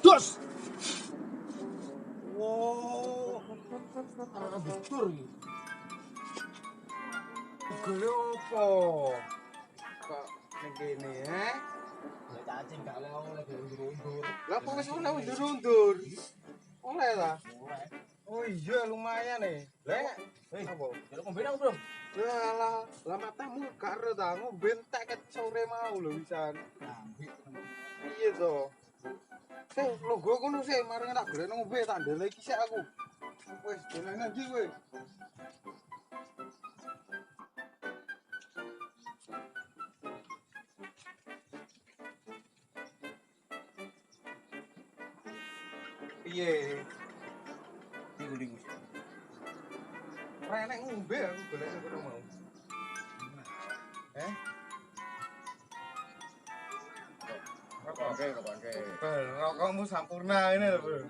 Dos. Wow. Ana betul iki. Gole opo? Kok ning kene, Ya cacing gak oleh diundur-undur. Lah kok wis oleh undur-undur. Oleh lah. Oleh. Oh iya lumayan nih. Lah, apa? Jaluk ngombe nang, Bro. Lah matamu gak ero ta ngombe entek ket sore mau lho wisan. Ambek. Iya to. Longgo kono sih, mari tak golek ngombe tak ndelok iki sik aku. Wis, dolan ndi kowe? Piye? Diguling. Ora enek ngombe aku golek kono mau. Oke. Rokokmu sampurna ini lho, Bro.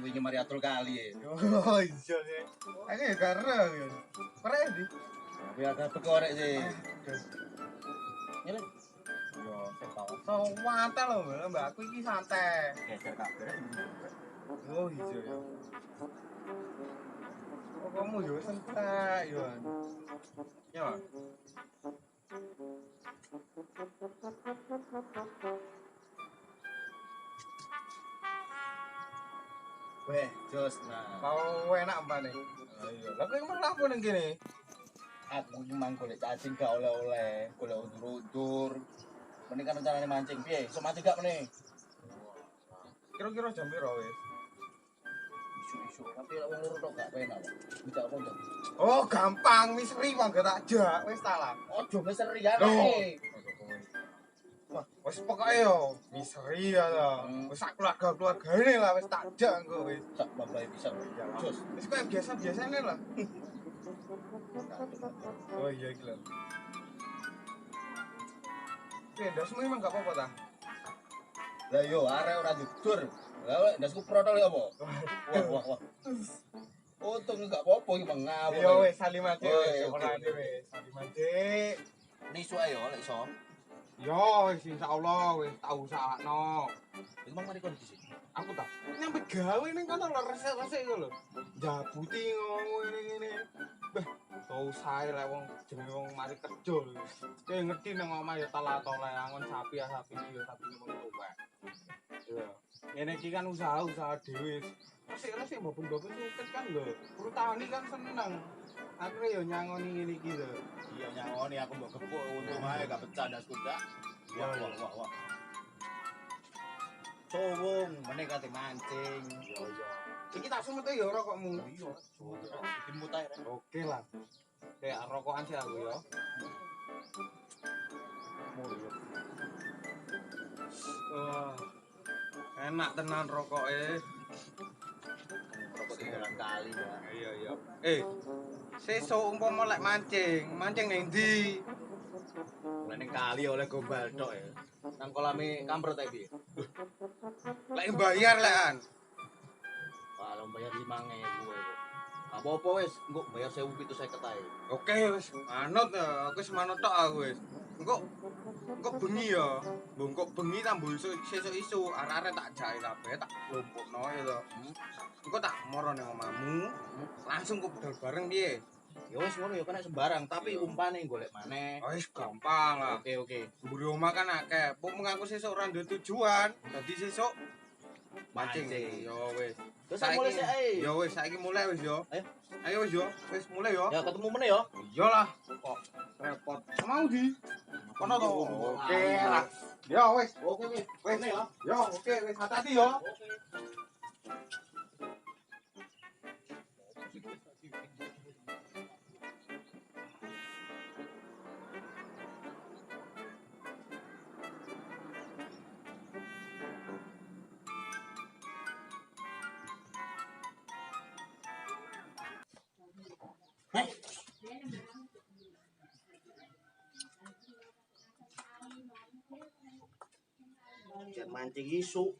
Wingi mari atul kali ya. Oh iya sih. Aku ya karo ya. Ora ndi? Tapi agak pekorek sih. Ini Yo, setau. Santai lho, Mbak. Aku iki santai. geser kabeh. Oh iya ya. Rokokmu yo santai yo. Yo. Weh, jos nah. Mau enak apa nih? Iya. Lah kowe emang lapo ning kene? Aku nyemang golek cacing gak oleh-oleh, golek undur-undur. Mending kan rencanane mancing. Piye? Iso mancing gak meneh? Kira-kira jam piro wis? Isu-isu. Tapi lek wong loro tok gak penak. Bisa apa to? Oh, gampang misteri wong gak tak jak. Wis ta lah. Ojo misteri ya. Wah, wis pokoke yo misteri ya ta. Wis sak keluargane lah wis tak jak engko wis. Sak babae bisa. Jos. Wis koyo biasa-biasane lah. Oh iya iki lho. Ndasmu emang gak apa-apa ta? Lah yo arek ora judur. Lah lek ndasku protol ya apa? Wah. Untung gak apa-apa iki mengawur. Yo wis salim aja wis ora wis salim aja. Nisu ae yo lek iso. Yo wis insyaallah wis tak usahakno. Iki mang mari kondisi. Aku tak nyampe gawe ning kono lho resik-resik iku lho. Jabuti ngene-ngene. Beh, tau sae lek wong jenenge wong mari kerja lho. Kowe ngerti nang omah ya tala-tala angon sapi ya sapi iki ya sapi mung tuwek. Iya. Ngene iki kan usaha dhewe. Resik-resik mbok-mbok suket kan lho. Perutani kan seneng. Aku yo nyangoni ngene iki lho. Iya nyangoni aku mbok gepuk untung ae gak pecah ndasku dak. Wah. Cowong meneh kate mancing. Yo. Iki tak sumete ya rokokmu. Iya, dimut ae rek. Oke lah. Kayak rokokan sih aku ya. Wah. Enak tenan rokoke. Rokok jalan kali ya. Iya. Sesuk umpama lek mancing ning ndi? Mulai ning kali oleh gombal tok ya. Nang kolame kamprot ae piye? Lek bayar lekan. Kalau bayar 5.000 kowe kok. Apa-apa wis, engko bayar 1.750 ae. Oke wis manut ya, aku wis manut tok aku wis. Engko bengi ya. Engko bengi tambah sesuk isu arek-arek tak jake kabeh tak lumpukno ya to. Engko tak moro ning omahmu. Langsung kok budal bareng piye? Ya wis ngono ya kena sembarang, tapi umpane golek maneh. Oh wis gampang lah. Oke. Mburi omah kan akeh. Pok mengaku sesuk ora duwe tujuan. Dadi sesuk mancing. Yo wis. Terus mulai sik ae. Yo wis saiki mulai wis yo. Ayo wis yo. Wis mulai yo. Ya ketemu meneh ya. Iyalah. Kok repot. Mau di? Kono to. Oke lah. Yo wis. Oke wis. Wis ya. Yo oke wis hati-hati yo. Jangan mancing isu.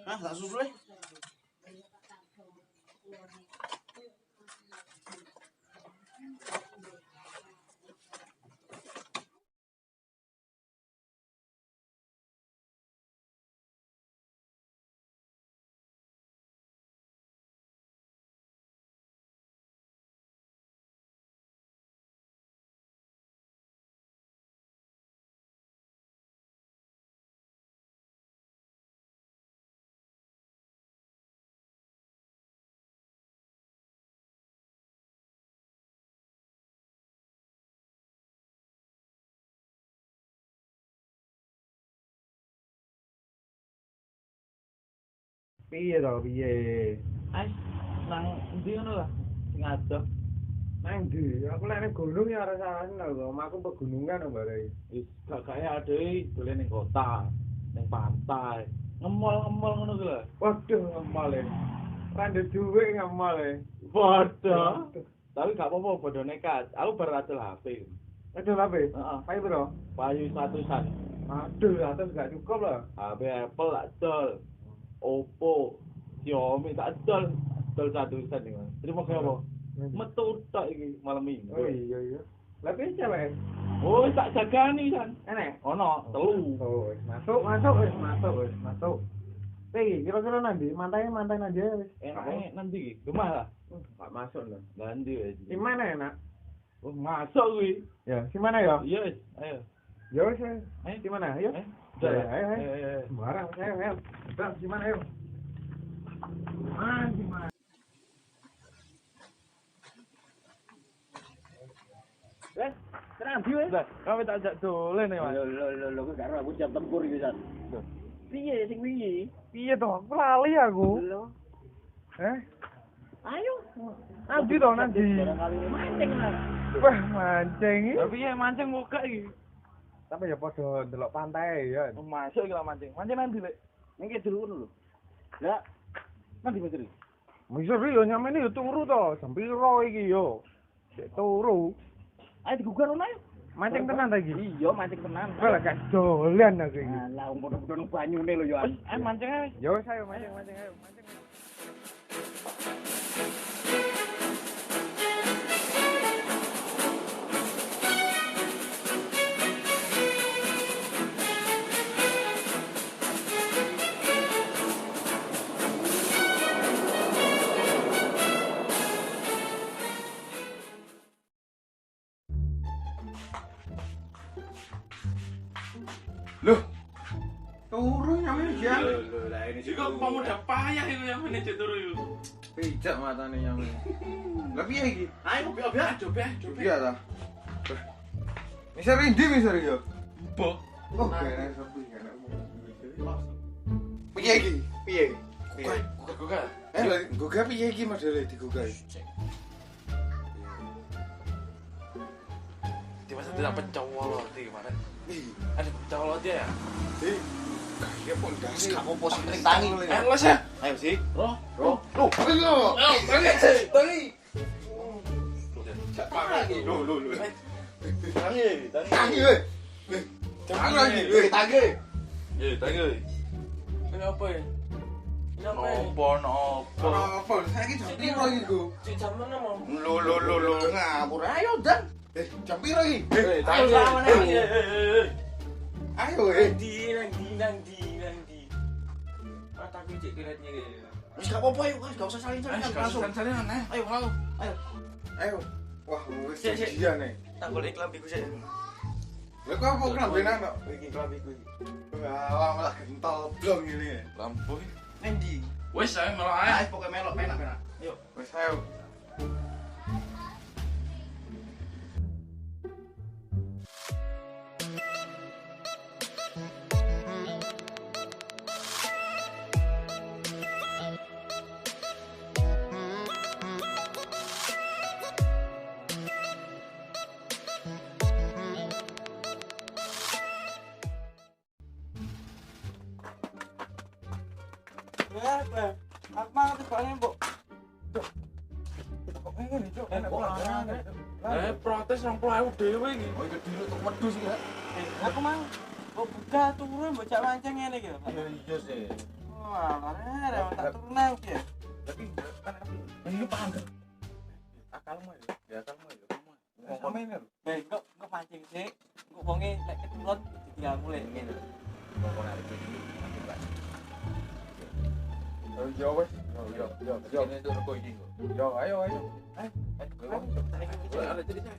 Tak susul Piye to piye? Ais nang ndi ngono lah sing adok. Nang ndi? Aku lek ning gunung ya ora salah lho, omahku pegunungan bare. Wis gak kaya ade dolen ning kota, ning pantai. Ngemol-ngemol ngono ku lho. Waduh ngemol e. Rande duwe ngemol e. Bodoh. Tapi gak apa-apa bodoh nekat. Aku baru adol HP. Aduh lape? Heeh. Payu bro. Payu 100-an. Aduh, atas gak cukup lah. HP Apple tak adol. Oppo, Xiaomi tak adol. Adol 100-an iki. Terima kasih apa? Metu tok iki malam ini. Oh iya. Lape cewek. Oh, tak jagani san. Enek. Ono, telu. Oh, wis masuk. Iki kira-kira nanti mantai nanti wis. Enake nanti iki. Gemah lah. Gak masuk lho. Nanti wis. Di mana enak? Oh, masuk kuwi. Ya, di mana ya? Iya wis, ayo. Ya wis. Di mana? Ayo. Udah ya. Ayo. Sembarang, ayo. Udah, di mana ayo? Di mana? Tenang di wis. Kami tak ajak dolen ya, Mas. Lho gak ora aku jam tempur iki san. Piye sing wingi? Piye to? Aku lali aku. Lho. Ayo. Nanti to nanti. Barangkali mancing lah. Wah, mancing iki. Tapi ya mancing buka iki. Tapi ya padha ndelok pantai ya. Masuk iki lah mancing. Mancing nanti lek. Ning ki dulu ngono lho. Lah, nanti mancing. Miseri yo nyamene yo turu to, jam piro iki yo. Sik turu. Ayo digugah ono ayo. Mancing tenan ta iki? Iya, mancing tenan. Kowe lek gak dolan aku iki. Lah, wong padha-padha nang banyune lho yo. Ayo mancing ae. Ya wis ayo mancing ayo. Loh. Turu nyamene ya. Lho, lah ini Juga pemuda payah itu yang ini turu itu. Pijak matane nyamene. Lah piye iki? Ayo coba. Iya ta. Miseri ndi miseri yo? Bo. Oh, kene sepi kene. Piye iki? Piye? Gugah. Lah gugah piye iki modele digugah? Di masa tidak pencolot di kemarin. Ada pencolot ya? Kayak pun gas gak apa-apa sih ning tangi. Los ya. Ayo sih. Roh. Loh, ayo. Tangi. Cepat lagi. Loh. Tangi. we. Jangan lagi. Tangi. Ya, tangi. Ini apa ya? Nopo. Apa? Saiki jam piro iki, Gu? Jam mana mau? Loh, ngapur. Ayo, Dan. Jam piro iki? Ayo sama nih. Ayo, Nanti. Mataku cek kiratnya gitu. Wis gak apa-apa yuk, gak usah saling-salingan langsung. Salingan ayo. Ayo. Wah, wis Sik. janjian nih. Tak boleh kelambiku sih. Lah kok apa kelambenan kok? Iki kelambiku iki. Wah, malah gentol blong ini. Lampu. Endi? Wes saya melok ae. Ayo pokoke melok penak. Yuk. Wis ayo. Apa tibane, Mbok? Kok ngene, Cuk? Protes 20.000 dhewe iki. Oh, iki dulu tok wedhus iki. Aku mang kok buka turu mbok cak mancing ngene iki lho. Iya sih. Wah, arek tak turu nang piye? Tapi kan ini paham gak? Akalmu ya. Ngomong ini lho. Kok mancing sik. Kok wonge lek keturun ditinggal mulai ngene. Ngomong arek iki. Yo wis. Yo. Ini tuh rego iki kok. Yo, ayo. Ayo. Ada cerita.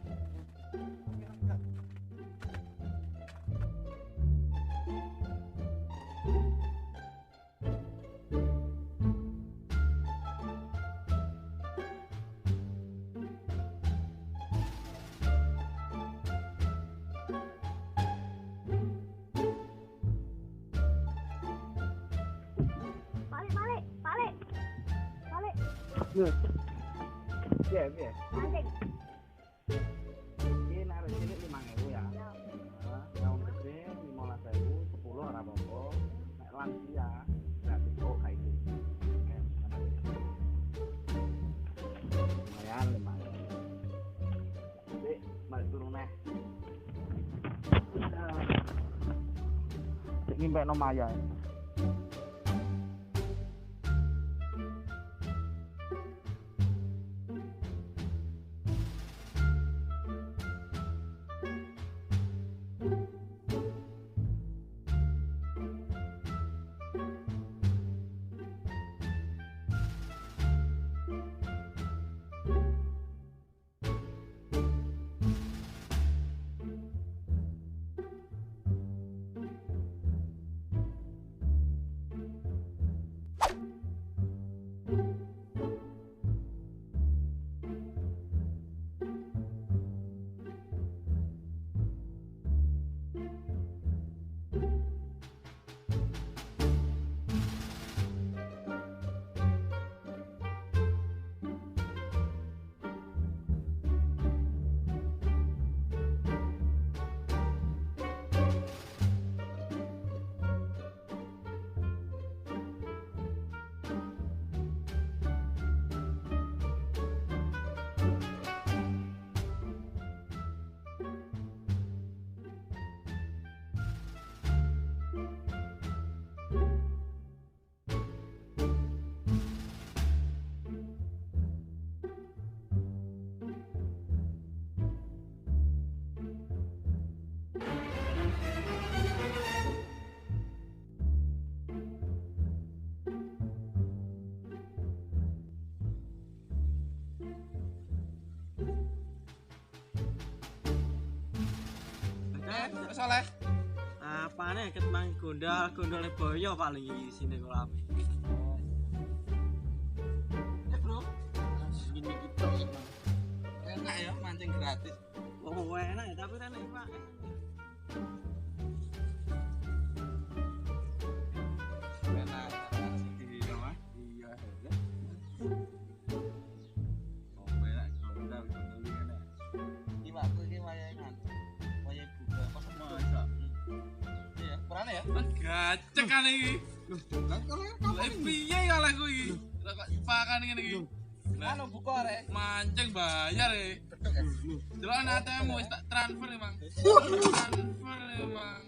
Balik. Piye, piye? Mancing. Iki nek cilik 5.000 ya. Heeh, yang gede 15.000, 10 ora apa-apa. Nek lansia gratis kok kae iki. Lumayan, lumayan. Jadi, balik turun neh. Cek ngimpekno Maya. Soleh. Apane ket mang gondol-gondole boyo paling iki sine kula ape. Bro, Gini gitu. enak ya mancing gratis. Oh, enak ya tapi kan Pak. Enak. Iya, Mas. Iya. Oh, enak gondal iki enak. Iki waktu iki wayahe ngantuk. Wayahe buka pas Masa. iya, perane ya. Gacek kan iki. Lah kalau piye ya lagu iki? Lah kok pakan ngene iki. Anu buka rek. Mancing bayar e. Delok ATM wis tak transfer emang. Transfer emang.